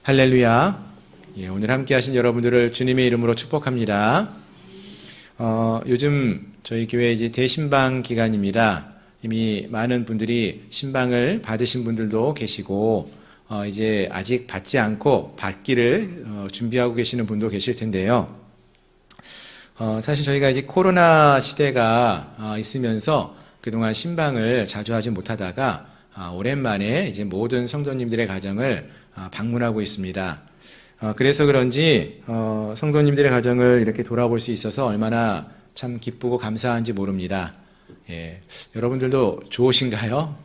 할렐루야. 오늘 함께 하신 여러분들을 주님의 이름으로 축복합니다. 요즘 저희 교회 이제 대신방 기간입니다. 이미 많은 분들이 신방을 받으신 분들도 계시고, 이제 아직 받지 않고 받기를 준비하고 계시는 분도 계실 텐데요. 사실 저희가 이제 코로나 시대가 있으면서 그동안 신방을 자주 하지 못하다가 오랜만에 이제 모든 성도님들의 가정을 방문하고 있습니다. 그래서 그런지 성도님들의 가정을 이렇게 돌아볼 수 있어서 얼마나 참 기쁘고 감사한지 모릅니다. 여러분들도 좋으신가요?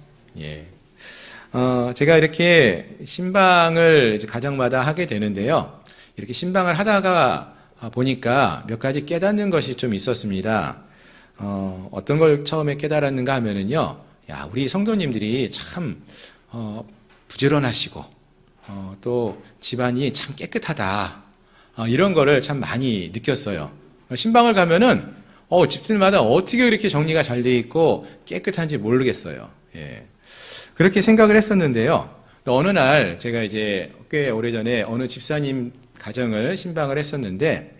제가 이렇게 신방을 이제 가정마다 하게 되는데요. 이렇게 신방을 하다가 보니까 몇 가지 깨닫는 것이 좀 있었습니다. 어떤 걸 처음에 깨달았는가 하면은요, 우리 성도님들이 참 부지런하시고 또 집안이 참 깨끗하다, 이런 거를 참 많이 느꼈어요. 신방을 가면은 집들마다 어떻게 이렇게 정리가 잘 돼 있고 깨끗한지 모르겠어요. 그렇게 생각을 했었는데요. 어느 날 제가 이제 꽤 오래전에 어느 집사님 가정을 신방을 했었는데,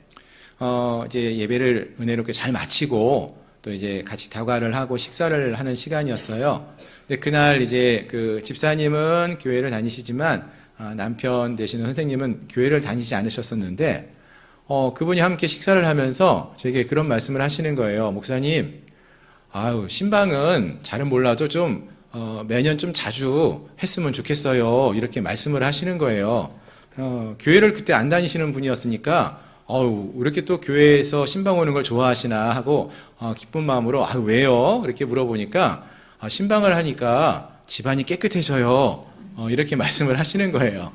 이제 예배를 은혜롭게 잘 마치고 또 이제 같이 다과를 하고 식사를 하는 시간이었어요. 근데 그날 이제 그 집사님은 교회를 다니시지만 남편 되시는 선생님은 교회를 다니지 않으셨었는데, 그분이 함께 식사를 하면서 저에게 그런 말씀을 하시는 거예요. 목사님, 신방은 잘은 몰라도 좀 매년 좀 자주 했으면 좋겠어요. 이렇게 말씀을 하시는 거예요. 교회를 그때 안 다니시는 분이었으니까 이렇게 또 교회에서 신방 오는 걸 좋아하시나 하고 기쁜 마음으로 왜요? 이렇게 물어보니까 신방을 하니까 집안이 깨끗해져요. 이렇게 말씀을 하시는 거예요.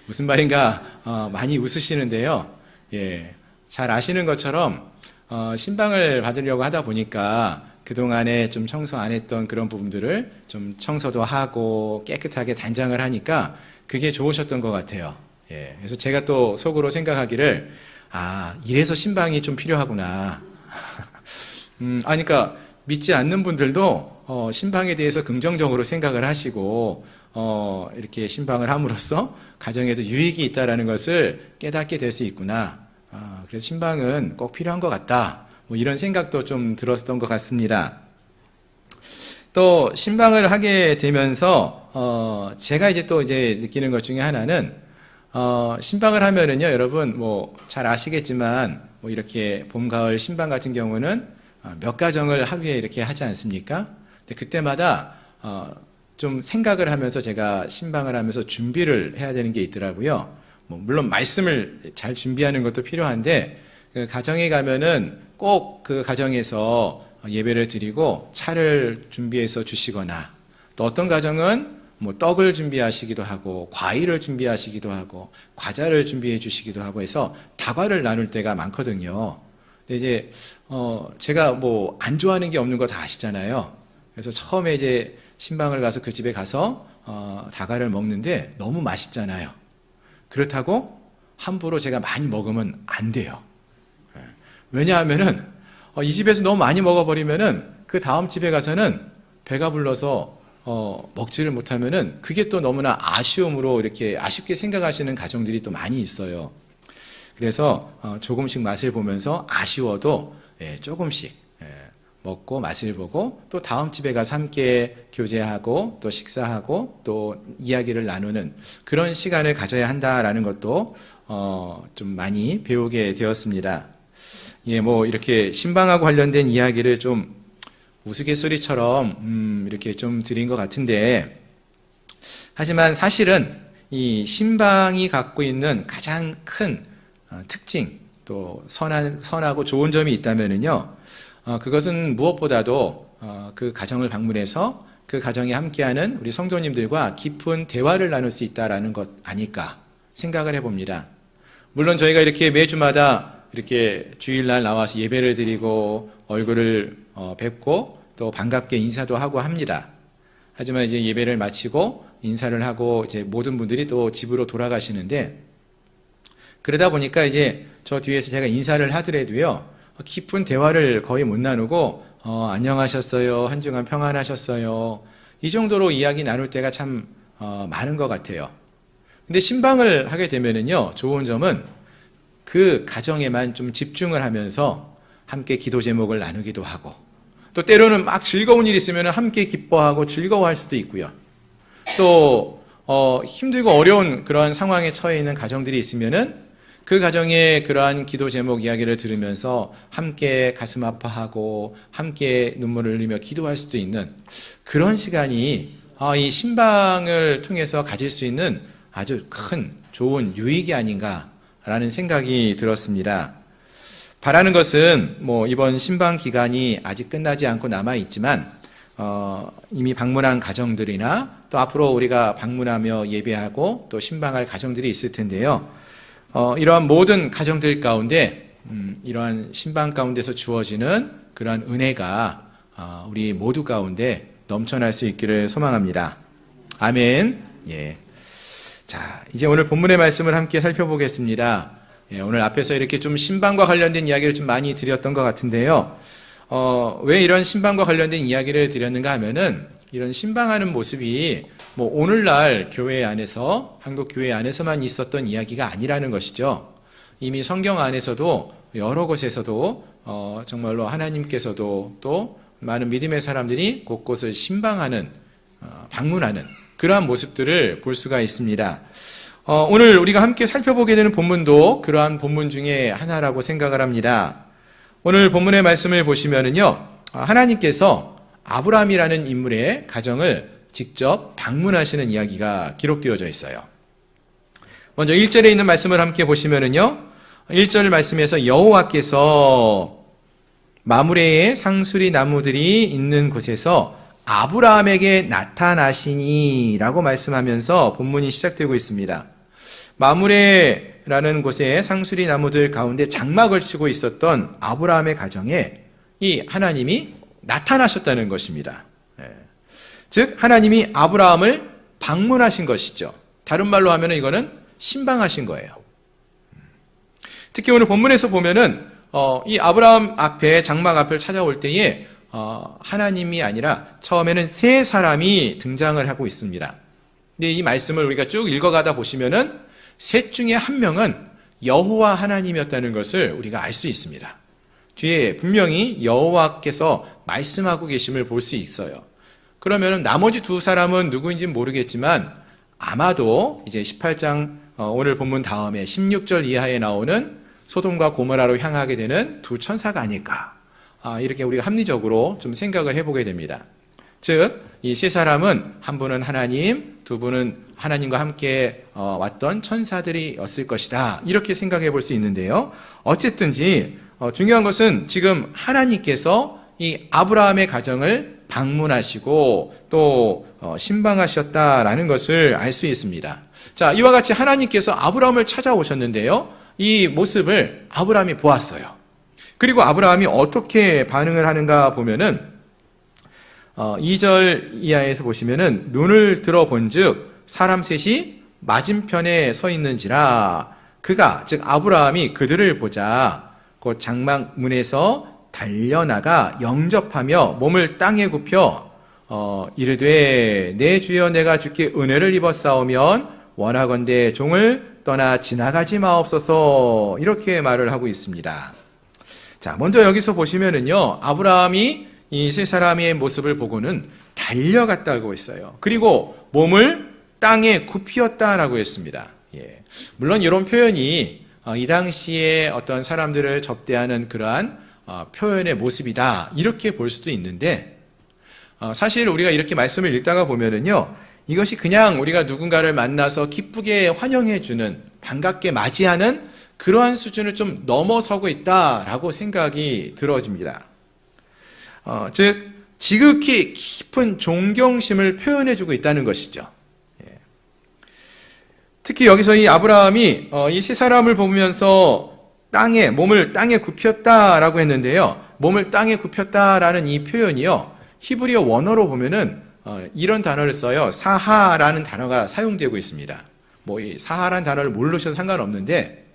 무슨 말인가 많이 웃으시는데요. 잘 아시는 것처럼 신방을 받으려고 하다 보니까 그동안에 좀 청소 안 했던 그런 부분들을 좀 청소도 하고 깨끗하게 단장을 하니까 그게 좋으셨던 것 같아요. 그래서 제가 또 속으로 생각하기를, 이래서 신방이 좀 필요하구나. 그러니까 믿지 않는 분들도 신방에 대해서 긍정적으로 생각을 하시고 이렇게 신방을 함으로써 가정에도 유익이 있다라는 것을 깨닫게 될 수 있구나. 그래서 신방은 꼭 필요한 것 같다. 이런 생각도 좀 들었던 것 같습니다. 또 신방을 하게 되면서 제가 이제 또 이제 느끼는 것 중에 하나는, 신방을 하면은요, 여러분 잘 아시겠지만 이렇게 봄, 가을 신방 같은 경우는 몇 가정을 하루에 이렇게 하지 않습니까? 근데 그때마다 좀 생각을 하면서 제가 신방을 하면서 준비를 해야 되는 게 있더라고요. 물론 말씀을 잘 준비하는 것도 필요한데, 그 가정에 가면은 꼭 그 가정에서 예배를 드리고 차를 준비해서 주시거나, 또 어떤 가정은 떡을 준비하시기도 하고 과일을 준비하시기도 하고 과자를 준비해 주시기도 하고 해서 다과를 나눌 때가 많거든요. 근데 이제 제가 안 좋아하는 게 없는 거 다 아시잖아요. 그래서 처음에 이제 신방을 가서 그 집에 가서 다과를 먹는데 너무 맛있잖아요. 그렇다고 함부로 제가 많이 먹으면 안 돼요. 왜냐하면은 이 집에서 너무 많이 먹어버리면은 그 다음 집에 가서는 배가 불러서 먹지를 못하면은 그게 또 너무나 아쉬움으로 이렇게 아쉽게 생각하시는 가정들이 또 많이 있어요. 그래서 조금씩 맛을 보면서 아쉬워도 조금씩 먹고 맛을 보고 또 다음 집에 가서 함께 교제하고 또 식사하고 또 이야기를 나누는 그런 시간을 가져야 한다라는 것도 좀 많이 배우게 되었습니다. 이렇게 신방하고 관련된 이야기를 좀 우스갯소리처럼 이렇게 좀 드린 것 같은데, 하지만 사실은 이 신방이 갖고 있는 가장 큰 특징, 또 선하고 좋은 점이 있다면은요, 그것은 무엇보다도 그 가정을 방문해서 그 가정에 함께하는 우리 성도님들과 깊은 대화를 나눌 수 있다라는 것 아닐까 생각을 해봅니다. 물론 저희가 이렇게 매주마다 이렇게 주일날 나와서 예배를 드리고 얼굴을 뵙고 또 반갑게 인사도 하고 합니다. 하지만 이제 예배를 마치고 인사를 하고 이제 모든 분들이 또 집으로 돌아가시는데, 그러다 보니까 이제 저 뒤에서 제가 인사를 하더라도요, 깊은 대화를 거의 못 나누고 안녕하셨어요, 한 주간 평안하셨어요, 이 정도로 이야기 나눌 때가 참 많은 것 같아요. 근데 신방을 하게 되면은요, 좋은 점은 그 가정에만 좀 집중을 하면서 함께 기도 제목을 나누기도 하고, 또 때로는 막 즐거운 일이 있으면 함께 기뻐하고 즐거워할 수도 있고요. 또 힘들고 어려운 그러한 상황에 처해 있는 가정들이 있으면은 그 가정의 그러한 기도 제목 이야기를 들으면서 함께 가슴 아파하고 함께 눈물을 흘리며 기도할 수도 있는 그런 시간이 이 신방을 통해서 가질 수 있는 아주 큰 좋은 유익이 아닌가라는 생각이 들었습니다. 바라는 것은 이번 신방 기간이 아직 끝나지 않고 남아 있지만 이미 방문한 가정들이나 또 앞으로 우리가 방문하며 예배하고 또 신방할 가정들이 있을 텐데요. 이러한 모든 가정들 가운데 이러한 신방 가운데서 주어지는 그러한 은혜가 우리 모두 가운데 넘쳐날 수 있기를 소망합니다. 아멘. 예. 자, 이제 오늘 본문의 말씀을 함께 살펴보겠습니다. 예, 오늘 앞에서 이렇게 좀 신방과 관련된 이야기를 좀 많이 드렸던 것 같은데요. 왜 이런 신방과 관련된 이야기를 드렸는가 하면은 이런 신방하는 모습이 오늘날 교회 안에서, 한국 교회 안에서만 있었던 이야기가 아니라는 것이죠. 이미 성경 안에서도 여러 곳에서도 정말로 하나님께서도 또 많은 믿음의 사람들이 곳곳을 신방하는, 방문하는 그러한 모습들을 볼 수가 있습니다. 오늘 우리가 함께 살펴보게 되는 본문도 그러한 본문 중에 하나라고 생각을 합니다. 오늘 본문의 말씀을 보시면은요, 하나님께서 아브라함이라는 인물의 가정을 직접 방문하시는 이야기가 기록되어져 있어요. 먼저 1절에 있는 말씀을 함께 보시면은요, 1절 말씀에서 여호와께서 마므레의 상수리 나무들이 있는 곳에서 아브라함에게 나타나시니 라고 말씀하면서 본문이 시작되고 있습니다. 마므레라는 곳에 상수리 나무들 가운데 장막을 치고 있었던 아브라함의 가정에 이 하나님이 나타나셨다는 것입니다. 즉 하나님이 아브라함을 방문하신 것이죠. 다른 말로 하면 이거는 신방하신 거예요. 특히 오늘 본문에서 보면은 이 아브라함 앞에, 장막 앞을 찾아올 때에 하나님이 아니라 처음에는 세 사람이 등장을 하고 있습니다. 근데 이 말씀을 우리가 쭉 읽어가다 보시면은 셋 중에 한 명은 여호와 하나님이었다는 것을 우리가 알 수 있습니다. 뒤에 분명히 여호와께서 말씀하고 계심을 볼 수 있어요. 그러면 나머지 두 사람은 누구인지는 모르겠지만 아마도 이제 18장 오늘 본문 다음에 16절 이하에 나오는 소돔과 고모라로 향하게 되는 두 천사가 아닐까, 이렇게 우리가 합리적으로 좀 생각을 해보게 됩니다. 즉 이 세 사람은 한 분은 하나님, 두 분은 하나님과 함께 왔던 천사들이었을 것이다, 이렇게 생각해 볼 수 있는데요. 어쨌든지 중요한 것은 지금 하나님께서 이 아브라함의 가정을 방문하시고 또 신방하셨다라는 것을 알 수 있습니다. 자, 이와 같이 하나님께서 아브라함을 찾아오셨는데요, 이 모습을 아브라함이 보았어요. 그리고 아브라함이 어떻게 반응을 하는가 보면은 2절 이하에서 보시면은 눈을 들어본즉 사람 셋이 맞은편에 서 있는지라 그가, 즉 아브라함이 그들을 보자 곧 장막 문에서 달려나가 영접하며 몸을 땅에 굽혀 이르되 내 주여 내가 주께 은혜를 입었사오면 원하건대 종을 떠나 지나가지 마옵소서, 이렇게 말을 하고 있습니다. 자, 먼저 여기서 보시면은요, 아브라함이 이 세 사람의 모습을 보고는 달려갔다고 했어요. 그리고 몸을 땅에 굽히었다라고 했습니다. 예. 물론 이런 표현이 이 당시에 어떤 사람들을 접대하는 그러한 표현의 모습이다, 이렇게 볼 수도 있는데, 사실 우리가 이렇게 말씀을 읽다가 보면은요, 이것이 그냥 우리가 누군가를 만나서 기쁘게 환영해주는, 반갑게 맞이하는 그러한 수준을 좀 넘어서고 있다라고 생각이 들어집니다. 즉 지극히 깊은 존경심을 표현해주고 있다는 것이죠. 예. 특히 여기서 이 아브라함이 이 세 사람을 보면서 몸을 땅에 굽혔다라고 했는데요, 몸을 땅에 굽혔다라는 이 표현이요, 히브리어 원어로 보면은 이런 단어를 써요. 사하라는 단어가 사용되고 있습니다. 이 사하라는 단어를 모르셔도 상관없는데,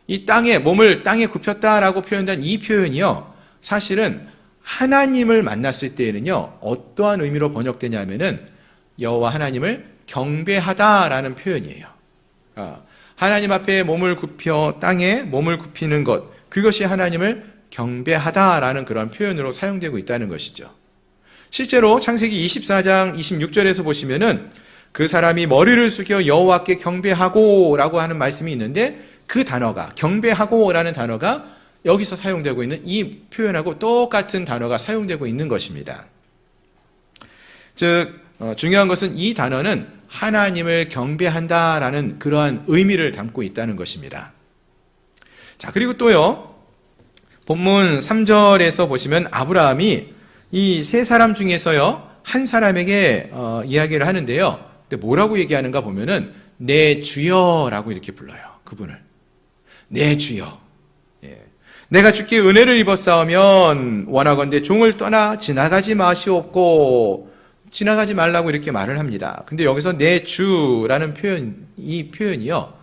이 몸을 땅에 굽혔다라고 표현된 이 표현이요, 사실은 하나님을 만났을 때에는요, 어떠한 의미로 번역되냐면은 여호와 하나님을 경배하다라는 표현이에요. 하나님 앞에 몸을 굽혀 땅에 몸을 굽히는 것, 그것이 하나님을 경배하다라는 그런 표현으로 사용되고 있다는 것이죠. 실제로 창세기 24장 26절에서 보시면은 그 사람이 머리를 숙여 여호와께 경배하고 라고 하는 말씀이 있는데, 그 단어가, 경배하고 라는 단어가 여기서 사용되고 있는 이 표현하고 똑같은 단어가 사용되고 있는 것입니다. 즉 중요한 것은 이 단어는 하나님을 경배한다라는 그러한 의미를 담고 있다는 것입니다. 자, 그리고 또요, 본문 3절에서 보시면 아브라함이 이 세 사람 중에서요 한 사람에게 이야기를 하는데요. 근데 뭐라고 얘기하는가 보면은 내 주여라고 이렇게 불러요. 그분을 내 주여. 내가 주께 은혜를 입었사오면 원하건대 종을 떠나 지나가지 마시옵고, 지나가지 말라고 이렇게 말을 합니다. 근데 여기서 내 주라는 표현, 이 표현이요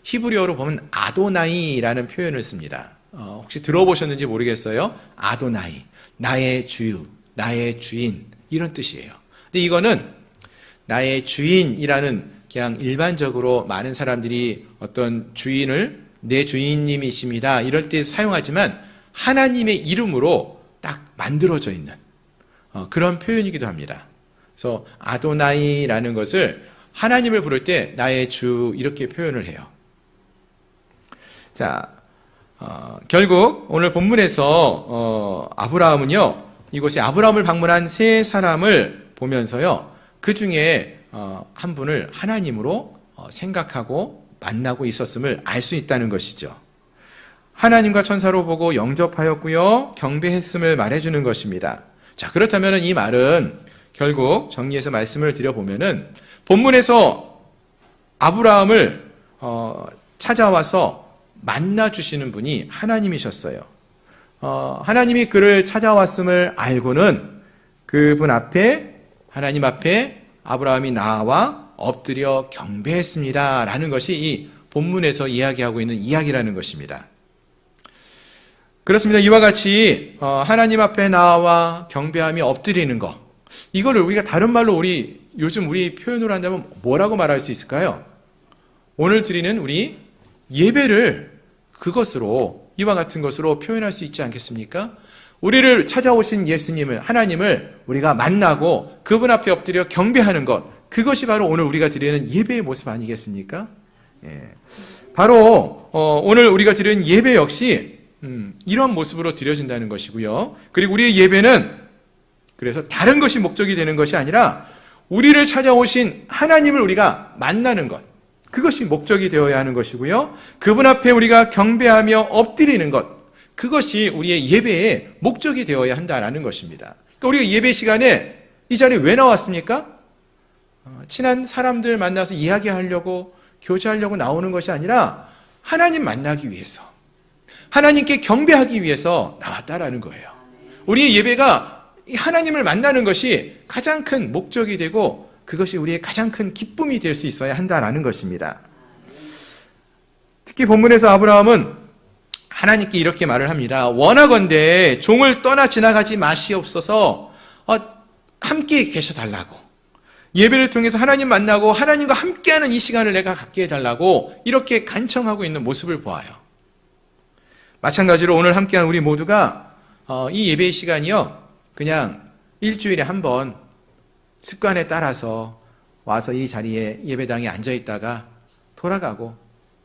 히브리어로 보면 아도나이라는 표현을 씁니다. 혹시 들어보셨는지 모르겠어요. 아도나이, 나의 주유, 나의 주인, 이런 뜻이에요. 근데 이거는 나의 주인이라는, 그냥 일반적으로 많은 사람들이 어떤 주인을 내 주인님이십니다 이럴 때 사용하지만 하나님의 이름으로 딱 만들어져 있는 그런 표현이기도 합니다. 그래서 아도나이라는 것을 하나님을 부를 때 나의 주 이렇게 표현을 해요. 자, 결국 오늘 본문에서 아브라함은요, 이곳에 아브라함을 방문한 세 사람을 보면서요, 그 중에 한 분을 하나님으로 생각하고 만나고 있었음을 알 수 있다는 것이죠. 하나님과 천사로 보고 영접하였고요, 경배했음을 말해주는 것입니다. 자, 그렇다면 이 말은 결국 정리해서 말씀을 드려보면은 본문에서 아브라함을 찾아와서 만나주시는 분이 하나님이셨어요. 하나님이 그를 찾아왔음을 알고는 그분 앞에, 하나님 앞에 아브라함이 나와 엎드려 경배했습니다 라는 것이 이 본문에서 이야기하고 있는 이야기라는 것입니다. 그렇습니다. 이와 같이 하나님 앞에 나와 경배하며 엎드리는 것, 이거를 우리가 다른 말로 요즘 우리 표현으로 한다면 뭐라고 말할 수 있을까요? 오늘 드리는 우리 예배를 그것으로, 이와 같은 것으로 표현할 수 있지 않겠습니까? 우리를 찾아오신 예수님을, 하나님을 우리가 만나고 그분 앞에 엎드려 경배하는 것, 그것이 바로 오늘 우리가 드리는 예배의 모습 아니겠습니까? 바로 오늘 우리가 드리는 예배 역시 이런 모습으로 드려진다는 것이고요. 그리고 우리의 예배는 그래서 다른 것이 목적이 되는 것이 아니라 우리를 찾아오신 하나님을 우리가 만나는 것, 그것이 목적이 되어야 하는 것이고요. 그분 앞에 우리가 경배하며 엎드리는 것, 그것이 우리의 예배의 목적이 되어야 한다는 것입니다. 그러니까 우리가 예배 시간에 이 자리에 왜 나왔습니까? 친한 사람들 만나서 이야기하려고, 교제하려고 나오는 것이 아니라 하나님 만나기 위해서, 하나님께 경배하기 위해서 나왔다라는 거예요. 우리의 예배가 하나님을 만나는 것이 가장 큰 목적이 되고 그것이 우리의 가장 큰 기쁨이 될 수 있어야 한다라는 것입니다. 특히 본문에서 아브라함은 하나님께 이렇게 말을 합니다. 원하건대 종을 떠나 지나가지 마시옵소서, 함께 계셔달라고, 예배를 통해서 하나님 만나고 하나님과 함께하는 이 시간을 내가 갖게 해달라고 이렇게 간청하고 있는 모습을 보아요. 마찬가지로 오늘 함께한 우리 모두가 이 예배의 시간이요, 그냥 일주일에 한 번 습관에 따라서 와서 이 자리에 예배당에 앉아있다가 돌아가고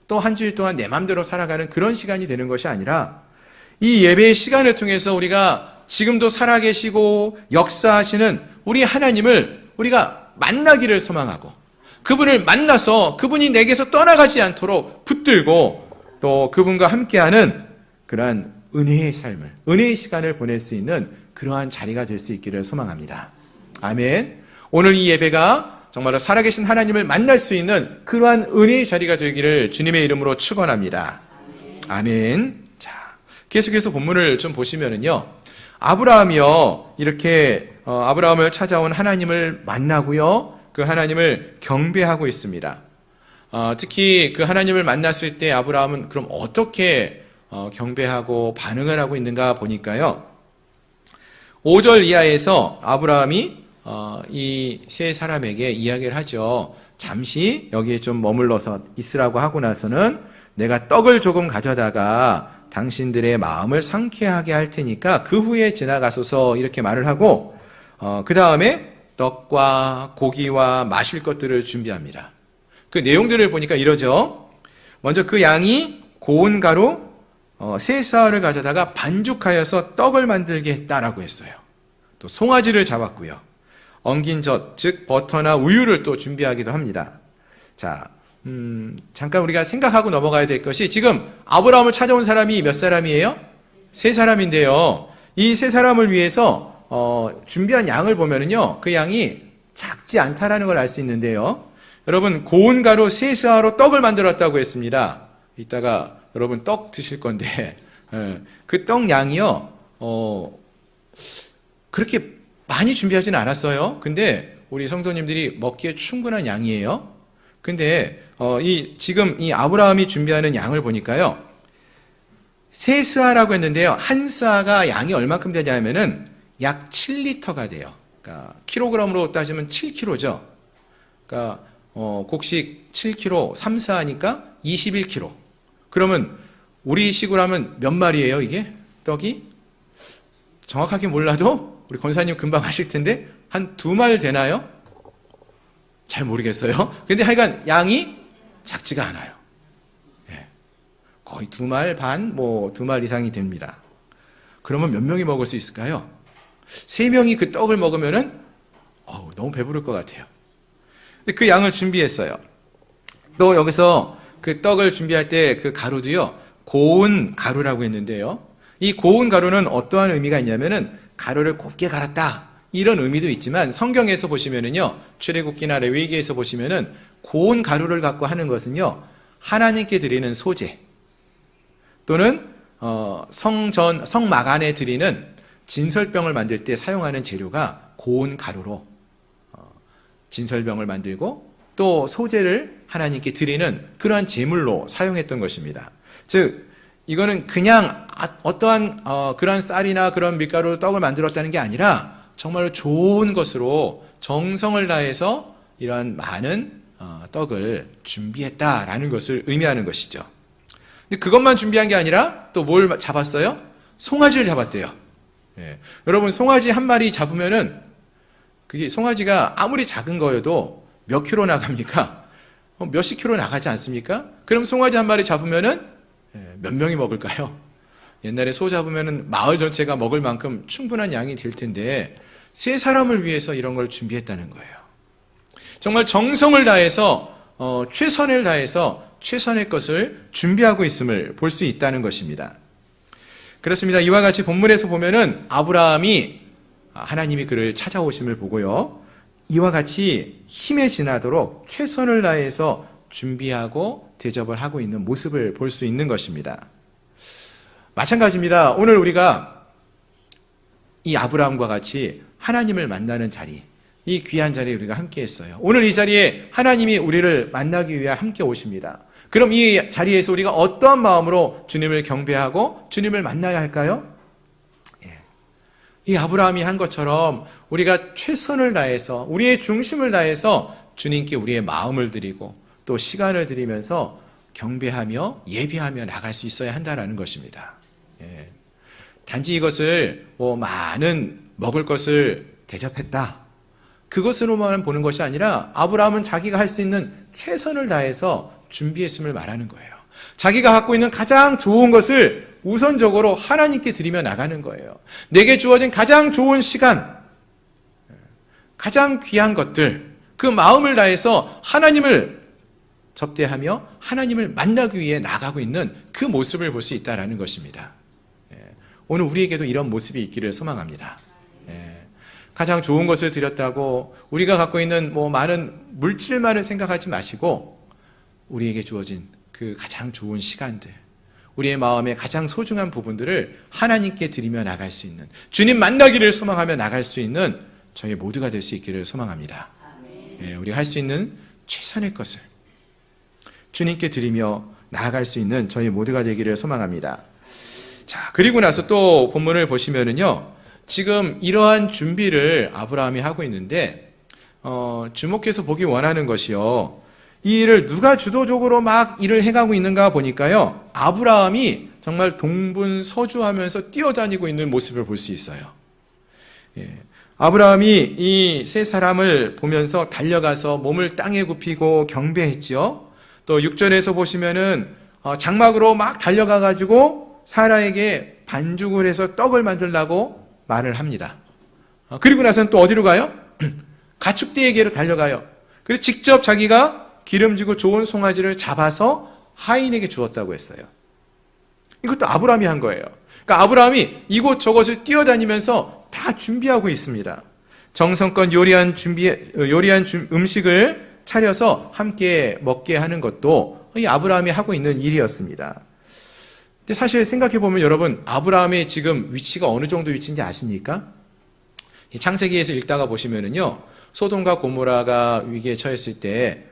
또 한 주일 동안 내 맘대로 살아가는 그런 시간이 되는 것이 아니라, 이 예배의 시간을 통해서 우리가 지금도 살아계시고 역사하시는 우리 하나님을 우리가 만나기를 소망하고, 그분을 만나서 그분이 내게서 떠나가지 않도록 붙들고 또 그분과 함께하는 그러한 은혜의 삶을, 은혜의 시간을 보낼 수 있는 그러한 자리가 될 수 있기를 소망합니다. 아멘. 오늘 이 예배가 정말로 살아계신 하나님을 만날 수 있는 그러한 은혜의 자리가 되기를 주님의 이름으로 축원합니다. 아멘. 자, 계속해서 본문을 좀 보시면은요, 아브라함이요, 이렇게 아브라함을 찾아온 하나님을 만나고요, 그 하나님을 경배하고 있습니다. 특히 그 하나님을 만났을 때 아브라함은 그럼 어떻게 경배하고 반응을 하고 있는가 보니까요, 5절 이하에서 아브라함이 이 세 사람에게 이야기를 하죠. 잠시 여기에 좀 머물러서 있으라고 하고 나서는 내가 떡을 조금 가져다가 당신들의 마음을 상쾌하게 할 테니까 그 후에 지나가소서 이렇게 말을 하고 그 다음에 떡과 고기와 마실 것들을 준비합니다. 그 내용들을 보니까 이러죠. 먼저 그 양이 고운 가루 세 사흘을 가져다가 반죽하여서 떡을 만들게 했다라고 했어요. 또 송아지를 잡았고요. 엉긴 젖, 즉 버터나 우유를 또 준비하기도 합니다. 자, 잠깐 우리가 생각하고 넘어가야 될 것이 지금 아브라함을 찾아온 사람이 몇 사람이에요? 세 사람인데요. 이 세 사람을 위해서 준비한 양을 보면은요, 그 양이 작지 않다라는 걸 알 수 있는데요. 여러분, 고운 가루 세 사로 떡을 만들었다고 했습니다. 이따가 여러분 떡 드실 건데, 그 떡 양이요, 그렇게 많이 준비하지는 않았어요. 근데 우리 성도님들이 먹기에 충분한 양이에요. 근데 지금 이 아브라함이 준비하는 양을 보니까요, 세 스아라고 했는데요, 한 스아가 양이 얼마큼 되냐면은 약 7리터가 돼요. 그러니까 킬로그램으로 따지면 7kg죠. 그러니까 곡식 7kg, 3스아니까 21kg. 그러면 우리식으로 하면 몇 마리예요, 이게? 떡이? 정확하게 몰라도 우리 권사님 금방 아실 텐데 한 2말 되나요? 잘 모르겠어요. 근데 하여간 양이 작지가 않아요. 예. 거의 2말 반, 2말 이상이 됩니다. 그러면 몇 명이 먹을 수 있을까요? 3명이 그 떡을 먹으면은 너무 배부를 것 같아요. 근데 그 양을 준비했어요. 또 여기서 그 떡을 준비할 때 그 가루도요, 고운 가루라고 했는데요. 이 고운 가루는 어떠한 의미가 있냐면은 가루를 곱게 갈았다, 이런 의미도 있지만 성경에서 보시면은요, 출애굽기나 레위기에서 보시면은 고운 가루를 갖고 하는 것은요, 하나님께 드리는 소제 또는 성막 안에 드리는 진설병을 만들 때 사용하는 재료가 고운 가루로 진설병을 만들고 또 소제를 하나님께 드리는 그러한 제물로 사용했던 것입니다. 즉 이거는 그냥 어떠한 그런 쌀이나 그런 밀가루로 떡을 만들었다는 게 아니라 정말로 좋은 것으로 정성을 다해서 이러한 많은 떡을 준비했다라는 것을 의미하는 것이죠. 근데 그것만 준비한 게 아니라 또 뭘 잡았어요? 송아지를 잡았대요. 예. 여러분, 송아지 한 마리 잡으면은 그게 송아지가 아무리 작은 거여도 몇 킬로 나갑니까? 몇십 킬로 나가지 않습니까? 그럼 송아지 한 마리 잡으면은 몇 명이 먹을까요? 옛날에 소 잡으면은 마을 전체가 먹을 만큼 충분한 양이 될 텐데 세 사람을 위해서 이런 걸 준비했다는 거예요. 정말 정성을 다해서 최선을 다해서 최선의 것을 준비하고 있음을 볼 수 있다는 것입니다. 그렇습니다. 이와 같이 본문에서 보면은 아브라함이 하나님이 그를 찾아오심을 보고요, 이와 같이 힘에 지나도록 최선을 다해서 준비하고 대접을 하고 있는 모습을 볼 수 있는 것입니다. 마찬가지입니다. 오늘 우리가 이 아브라함과 같이 하나님을 만나는 자리, 이 귀한 자리에 우리가 함께 했어요. 오늘 이 자리에 하나님이 우리를 만나기 위해 함께 오십니다. 그럼 이 자리에서 우리가 어떠한 마음으로 주님을 경배하고 주님을 만나야 할까요? 이 아브라함이 한 것처럼 우리가 최선을 다해서 우리의 중심을 다해서 주님께 우리의 마음을 드리고 또 시간을 드리면서 경배하며 예배하며 나갈 수 있어야 한다는 것입니다. 단지 이것을 많은 먹을 것을 대접했다, 그것으로만 보는 것이 아니라 아브라함은 자기가 할 수 있는 최선을 다해서 준비했음을 말하는 거예요. 자기가 갖고 있는 가장 좋은 것을 우선적으로 하나님께 드리며 나가는 거예요. 내게 주어진 가장 좋은 시간, 가장 귀한 것들, 그 마음을 다해서 하나님을 접대하며 하나님을 만나기 위해 나가고 있는 그 모습을 볼 수 있다는 것입니다. 오늘 우리에게도 이런 모습이 있기를 소망합니다. 가장 좋은 것을 드렸다고 우리가 갖고 있는 많은 물질만을 생각하지 마시고 우리에게 주어진 그 가장 좋은 시간들, 우리의 마음의 가장 소중한 부분들을 하나님께 드리며 나갈 수 있는, 주님 만나기를 소망하며 나갈 수 있는 저희 모두가 될 수 있기를 소망합니다. 우리가 할 수 있는 최선의 것을 주님께 드리며 나아갈 수 있는 저희 모두가 되기를 소망합니다. 자, 그리고 나서 또 본문을 보시면은요, 지금 이러한 준비를 아브라함이 하고 있는데 주목해서 보기 원하는 것이요, 이 일을 누가 주도적으로 막 일을 해가고 있는가 보니까요, 아브라함이 정말 동분서주하면서 뛰어다니고 있는 모습을 볼 수 있어요. 아브라함이 이 세 사람을 보면서 달려가서 몸을 땅에 굽히고 경배했죠. 또 6절에서 보시면은 장막으로 막 달려가가지고 사라에게 반죽을 해서 떡을 만들라고 말을 합니다. 그리고 나서는 또 어디로 가요? 가축대에게로 달려가요. 그리고 직접 자기가 기름지고 좋은 송아지를 잡아서 하인에게 주었다고 했어요. 이것도 아브라함이 한 거예요. 그러니까 아브라함이 이곳저곳을 뛰어다니면서 다 준비하고 있습니다. 정성껏 요리한 음식을 차려서 함께 먹게 하는 것도 이 아브라함이 하고 있는 일이었습니다. 근데 사실 생각해보면 여러분, 아브라함의 지금 위치가 어느 정도 위치인지 아십니까? 창세기에서 읽다가 보시면은요, 소돔과 고모라가 위기에 처했을 때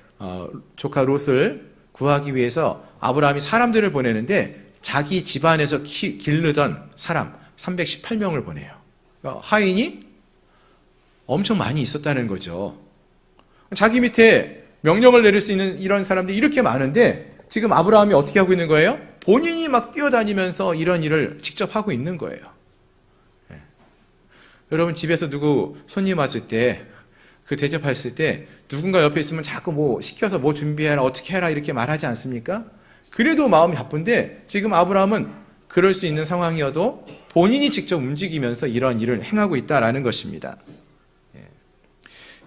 조카 롯을 구하기 위해서 아브라함이 사람들을 보내는데 자기 집안에서 기르던 사람 318명을 보내요. 그러니까 하인이 엄청 많이 있었다는 거죠. 자기 밑에 명령을 내릴 수 있는 이런 사람들이 이렇게 많은데 지금 아브라함이 어떻게 하고 있는 거예요? 본인이 막 뛰어다니면서 이런 일을 직접 하고 있는 거예요. 여러분, 집에서 누구 손님 왔을 때, 그 대접했을 때 누군가 옆에 있으면 자꾸 뭐 시켜서 뭐 준비해라, 어떻게 해라 이렇게 말하지 않습니까? 그래도 마음이 바쁜데 지금 아브라함은 그럴 수 있는 상황이어도 본인이 직접 움직이면서 이런 일을 행하고 있다라는 것입니다.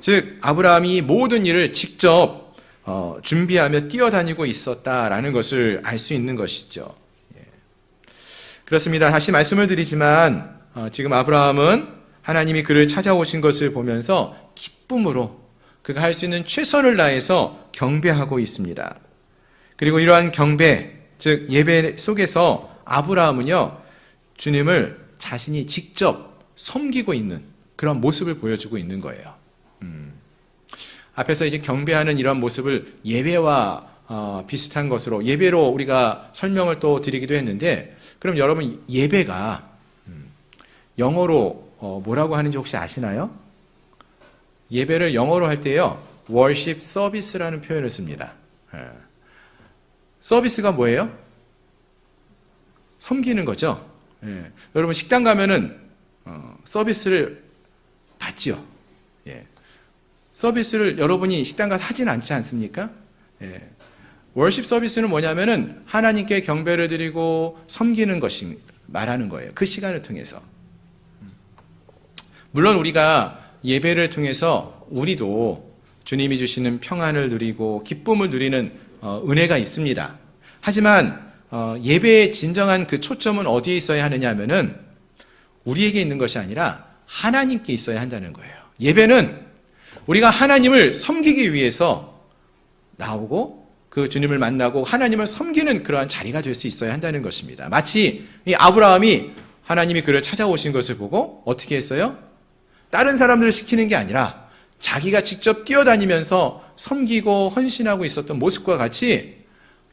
즉 아브라함이 모든 일을 직접 준비하며 뛰어다니고 있었다라는 것을 알 수 있는 것이죠. 그렇습니다. 다시 말씀을 드리지만 지금 아브라함은 하나님이 그를 찾아오신 것을 보면서 기쁨으로 그가 할 수 있는 최선을 다해서 경배하고 있습니다. 그리고 이러한 경배, 즉 예배 속에서 아브라함은요, 주님을 자신이 직접 섬기고 있는 그런 모습을 보여주고 있는 거예요. 앞에서 이제 경배하는 이런 모습을 예배와 비슷한 것으로, 예배로 우리가 설명을 또 드리기도 했는데, 그럼 여러분 예배가 영어로 뭐라고 하는지 혹시 아시나요? 예배를 영어로 할 때요, worship service라는 표현을 씁니다. 서비스가 뭐예요? 섬기는 거죠. 여러분 식당 가면은 서비스를 받지요. 서비스를 여러분이 식당 가서 하진 않지 않습니까? 월십 서비스는 뭐냐면은 하나님께 경배를 드리고 섬기는 것이 말하는 거예요. 그 시간을 통해서. 물론 우리가 예배를 통해서 우리도 주님이 주시는 평안을 누리고 기쁨을 누리는 은혜가 있습니다. 하지만 예배의 진정한 그 초점은 어디에 있어야 하느냐 하면은 우리에게 있는 것이 아니라 하나님께 있어야 한다는 거예요. 예배는 우리가 하나님을 섬기기 위해서 나오고 그 주님을 만나고 하나님을 섬기는 그러한 자리가 될 수 있어야 한다는 것입니다. 마치 이 아브라함이 하나님이 그를 찾아오신 것을 보고 어떻게 했어요? 다른 사람들을 시키는 게 아니라 자기가 직접 뛰어다니면서 섬기고 헌신하고 있었던 모습과 같이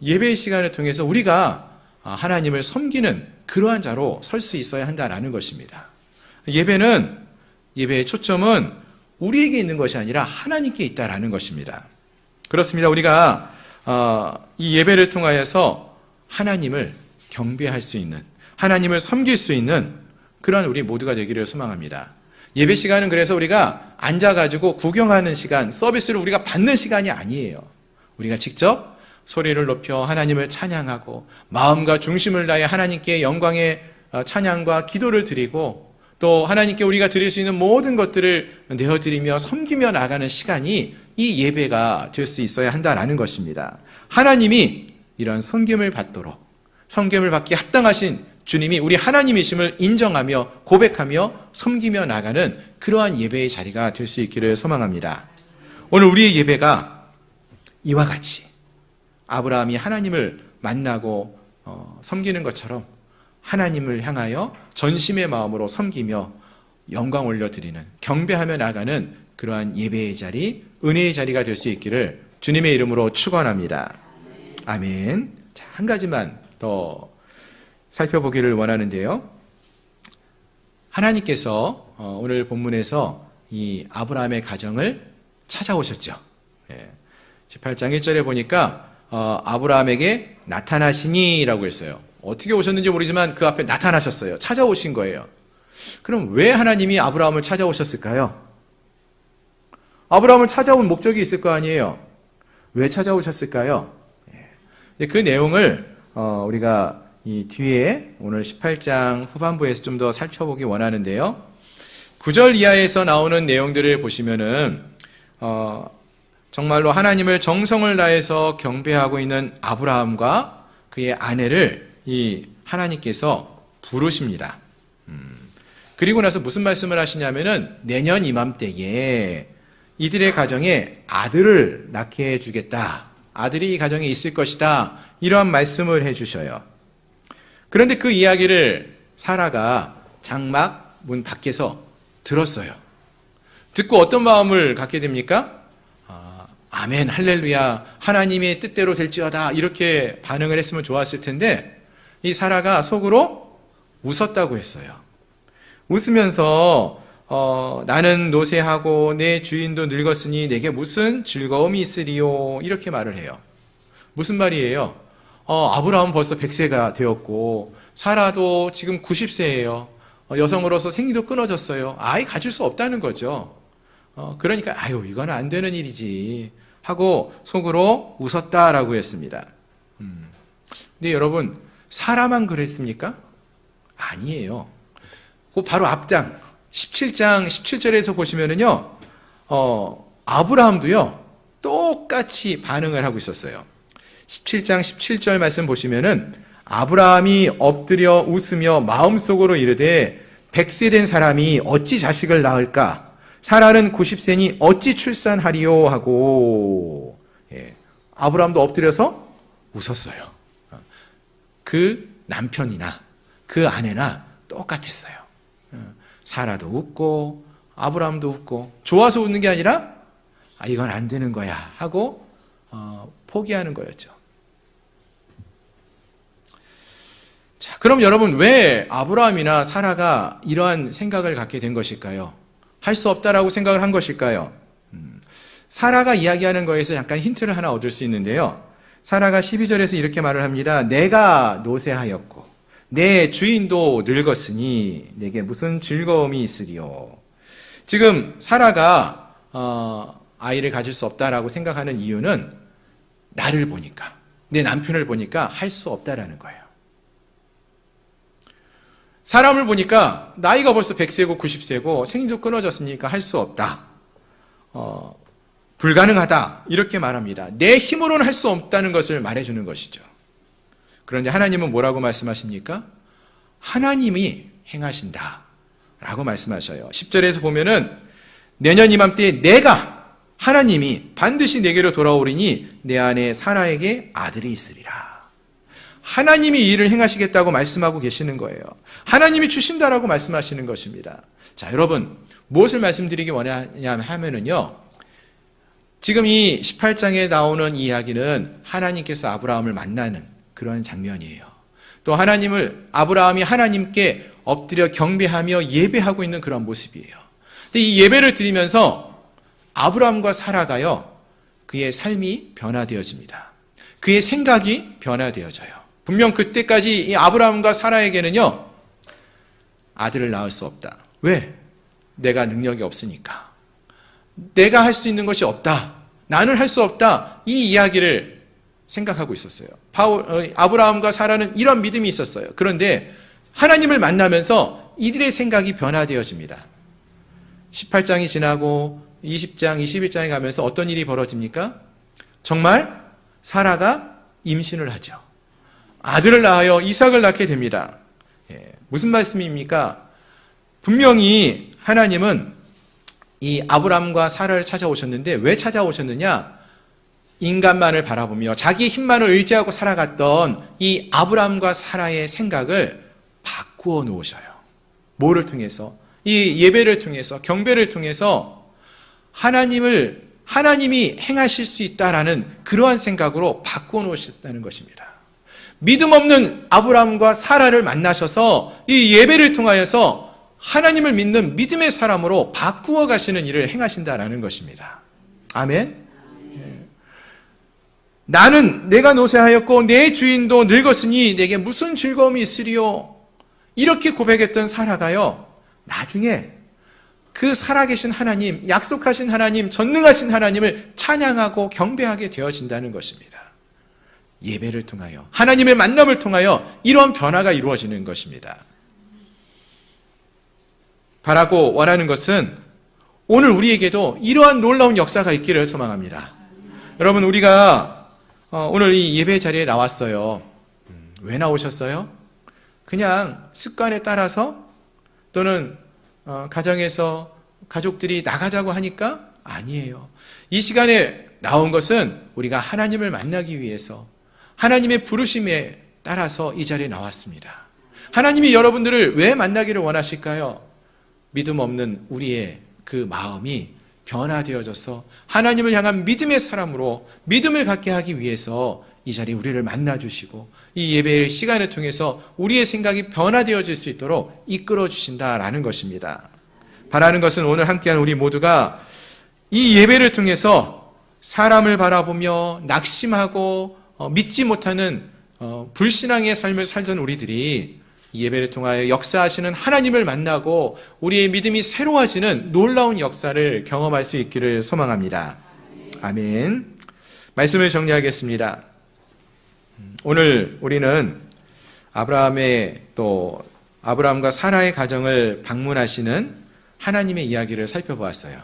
예배의 시간을 통해서 우리가 하나님을 섬기는 그러한 자로 설 수 있어야 한다는 것입니다. 예배의 초점은 우리에게 있는 것이 아니라 하나님께 있다라는 것입니다. 그렇습니다. 우리가 이 예배를 통하여서 하나님을 경배할 수 있는, 하나님을 섬길 수 있는 그러한 우리 모두가 되기를 소망합니다. 예배 시간은 그래서 우리가 앉아가지고 구경하는 시간, 서비스를 우리가 받는 시간이 아니에요. 우리가 직접 소리를 높여 하나님을 찬양하고 마음과 중심을 다해 하나님께 영광의 찬양과 기도를 드리고 또 하나님께 우리가 드릴 수 있는 모든 것들을 내어드리며 섬기며 나가는 시간이 이 예배가 될 수 있어야 한다는 것입니다. 하나님이 이런 섬김을 받도록, 섬김을 받기 합당하신 주님이 우리 하나님이심을 인정하며 고백하며 섬기며 나가는 그러한 예배의 자리가 될 수 있기를 소망합니다. 오늘 우리의 예배가 이와 같이 아브라함이 하나님을 만나고 섬기는 것처럼 하나님을 향하여 전심의 마음으로 섬기며 영광 올려드리는, 경배하며 나가는 그러한 예배의 자리, 은혜의 자리가 될 수 있기를 주님의 이름으로 축원합니다. 아멘. 자, 한 가지만 더 살펴보기를 원하는데요. 하나님께서 오늘 본문에서 이 아브라함의 가정을 찾아오셨죠. 18장 1절에 보니까 아브라함에게 나타나시니라고 했어요. 어떻게 오셨는지 모르지만 그 앞에 나타나셨어요. 찾아오신 거예요. 그럼 왜 하나님이 아브라함을 찾아오셨을까요? 아브라함을 찾아온 목적이 있을 거 아니에요. 왜 찾아오셨을까요? 그 내용을 우리가 이 뒤에 오늘 18장 후반부에서 좀 더 살펴보기 원하는데요. 9절 이하에서 나오는 내용들을 보시면은 정말로 하나님을 정성을 다해서 경배하고 있는 아브라함과 그의 아내를 이 하나님께서 부르십니다. 그리고 나서 무슨 말씀을 하시냐면은 내년 이맘때에 이들의 가정에 아들을 낳게 해주겠다. 아들이 이 가정에 있을 것이다. 이러한 말씀을 해주셔요. 그런데 그 이야기를 사라가 장막 문 밖에서 들었어요. 듣고 어떤 마음을 갖게 됩니까? 아멘, 할렐루야, 하나님의 뜻대로 될지어다, 이렇게 반응을 했으면 좋았을 텐데 이 사라가 속으로 웃었다고 했어요. 웃으면서 나는 노쇠하고 내 주인도 늙었으니 내게 무슨 즐거움이 있으리요, 이렇게 말을 해요. 무슨 말이에요? 아브라함은 벌써 100세가 되었고 사라도 지금 90세예요. 여성으로서 생리도 끊어졌어요. 아이 가질 수 없다는 거죠. 그러니까 아유 이건 안 되는 일이지 하고 속으로 웃었다라고 했습니다. 근데 여러분 사라만 그랬습니까? 아니에요. 그 바로 앞장 17장 17절에서 보시면은요, 아브라함도요 똑같이 반응을 하고 있었어요. 17장 17절 말씀 보시면은 아브라함이 엎드려 웃으며 마음속으로 이르되 100세 된 사람이 어찌 자식을 낳을까? 사라는 90세니 어찌 출산하리요? 하고 아브라함도 엎드려서 웃었어요. 그 남편이나 그 아내나 똑같았어요. 사라도 웃고 아브라함도 웃고 좋아서 웃는 게 아니라 이건 안 되는 거야 하고 포기하는 거였죠. 자, 그럼 여러분 왜 아브라함이나 사라가 이러한 생각을 갖게 된 것일까요? 할 수 없다라고 생각을 한 것일까요? 사라가 이야기하는 거에서 약간 힌트를 하나 얻을 수 있는데요. 사라가 12절에서 이렇게 말을 합니다. 내가 노쇠하였고 내 주인도 늙었으니 내게 무슨 즐거움이 있으리요. 지금 사라가 아이를 가질 수 없다라고 생각하는 이유는 나를 보니까, 내 남편을 보니까 할 수 없다라는 거예요. 사람을 보니까 나이가 벌써 100세고 90세고 생리도 끊어졌으니까 할 수 없다. 불가능하다. 이렇게 말합니다. 내 힘으로는 할 수 없다는 것을 말해주는 것이죠. 그런데 하나님은 뭐라고 말씀하십니까? 하나님이 행하신다 라고 말씀하셔요. 10절에서 보면은 내년 이맘때에 내가 하나님이 반드시 내게로 돌아오리니 내 안에 사라에게 아들이 있으리라. 하나님이 이 일을 행하시겠다고 말씀하고 계시는 거예요. 하나님이 주신다라고 말씀하시는 것입니다. 자, 여러분 무엇을 말씀드리기 원하냐 하면은요, 지금 이 18장에 나오는 이야기는 하나님께서 아브라함을 만나는 그런 장면이에요. 또 아브라함이 하나님께 엎드려 경배하며 예배하고 있는 그런 모습이에요. 근데 이 예배를 드리면서 아브라함과 사라가요, 그의 삶이 변화되어집니다. 그의 생각이 변화되어져요. 분명 그때까지 이 아브라함과 사라에게는요, 아들을 낳을 수 없다. 왜? 내가 능력이 없으니까. 내가 할 수 있는 것이 없다. 나는 할 수 없다. 이 이야기를 생각하고 있었어요. 아브라함과 사라는 이런 믿음이 있었어요. 그런데 하나님을 만나면서 이들의 생각이 변화되어집니다. 18장이 지나고 20장, 21장에 가면서 어떤 일이 벌어집니까? 정말 사라가 임신을 하죠. 아들을 낳아요. 이삭을 낳게 됩니다. 무슨 말씀입니까? 분명히 하나님은 이 아브람과 사라를 찾아오셨는데 왜 찾아오셨느냐? 인간만을 바라보며 자기의 힘만을 의지하고 살아갔던 이 아브람과 사라의 생각을 바꾸어 놓으셔요. 뭐를 통해서? 이 예배를 통해서, 경배를 통해서 하나님이 행하실 수 있다라는 그러한 생각으로 바꾸어 놓으셨다는 것입니다. 믿음 없는 아브람과 사라를 만나셔서 이 예배를 통하여서 하나님을 믿는 믿음의 사람으로 바꾸어 가시는 일을 행하신다라는 것입니다. 아멘. 나는 내가 노쇠하였고 내 주인도 늙었으니 내게 무슨 즐거움이 있으리요. 이렇게 고백했던 사라가요, 나중에 그 살아계신 하나님, 약속하신 하나님, 전능하신 하나님을 찬양하고 경배하게 되어진다는 것입니다. 예배를 통하여, 하나님의 만남을 통하여 이러한 변화가 이루어지는 것입니다. 바라고 원하는 것은 오늘 우리에게도 이러한 놀라운 역사가 있기를 소망합니다. 여러분, 우리가 오늘 이 예배 자리에 나왔어요. 왜 나오셨어요? 그냥 습관에 따라서, 또는 가정에서 가족들이 나가자고 하니까? 아니에요. 이 시간에 나온 것은 우리가 하나님을 만나기 위해서, 하나님의 부르심에 따라서 이 자리에 나왔습니다. 하나님이 여러분들을 왜 만나기를 원하실까요? 믿음 없는 우리의 그 마음이 변화되어져서 하나님을 향한 믿음의 사람으로 믿음을 갖게 하기 위해서 이 자리에 우리를 만나주시고, 이 예배의 시간을 통해서 우리의 생각이 변화되어질 수 있도록 이끌어 주신다라는 것입니다. 바라는 것은 오늘 함께한 우리 모두가 이 예배를 통해서 사람을 바라보며 낙심하고 믿지 못하는 불신앙의 삶을 살던 우리들이 이 예배를 통하여 역사하시는 하나님을 만나고 우리의 믿음이 새로워지는 놀라운 역사를 경험할 수 있기를 소망합니다. 아멘. 말씀을 정리하겠습니다. 오늘 우리는 아브라함과 사라의 가정을 방문하시는 하나님의 이야기를 살펴보았어요.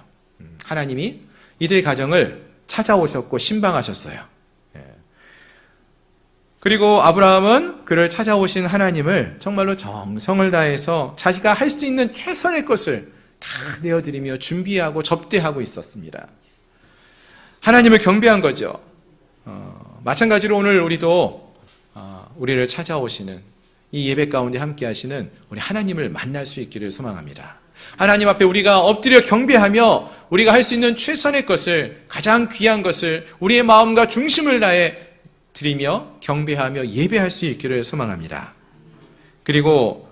하나님이 이들의 가정을 찾아오셨고 신방하셨어요. 그리고 아브라함은 그를 찾아오신 하나님을 정말로 정성을 다해서 자기가 할 수 있는 최선의 것을 다 내어드리며 준비하고 접대하고 있었습니다. 하나님을 경배한 거죠. 마찬가지로 오늘 우리도 우리를 찾아오시는 이 예배 가운데 함께 하시는 우리 하나님을 만날 수 있기를 소망합니다. 하나님 앞에 우리가 엎드려 경배하며 우리가 할 수 있는 최선의 것을, 가장 귀한 것을 우리의 마음과 중심을 다해 드리며 경배하며 예배할 수 있기를 소망합니다. 그리고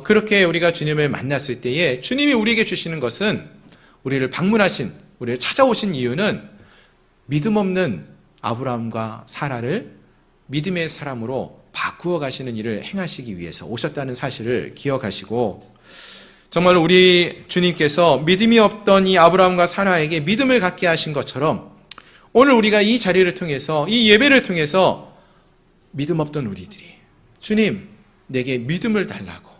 그렇게 우리가 주님을 만났을 때에 주님이 우리에게 주시는 것은, 우리를 방문하신, 우리를 찾아오신 이유는 믿음 없는 아브라함과 사라를 믿음의 사람으로 바꾸어 가시는 일을 행하시기 위해서 오셨다는 사실을 기억하시고, 정말 우리 주님께서 믿음이 없던 이 아브라함과 사라에게 믿음을 갖게 하신 것처럼 오늘 우리가 이 자리를 통해서, 이 예배를 통해서 믿음 없던 우리들이 주님, 내게 믿음을 달라고,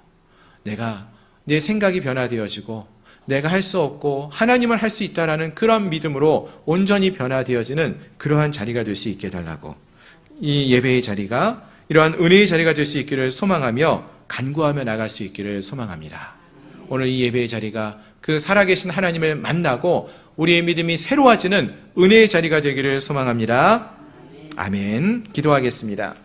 내 생각이 변화되어지고 내가 할 수 없고 하나님을 할 수 있다라는 그런 믿음으로 온전히 변화되어지는 그러한 자리가 될 수 있게 해달라고, 이 예배의 자리가 이러한 은혜의 자리가 될 수 있기를 소망하며 간구하며 나갈 수 있기를 소망합니다. 오늘 이 예배의 자리가 그 살아계신 하나님을 만나고 우리의 믿음이 새로워지는 은혜의 자리가 되기를 소망합니다. 아멘. 기도하겠습니다.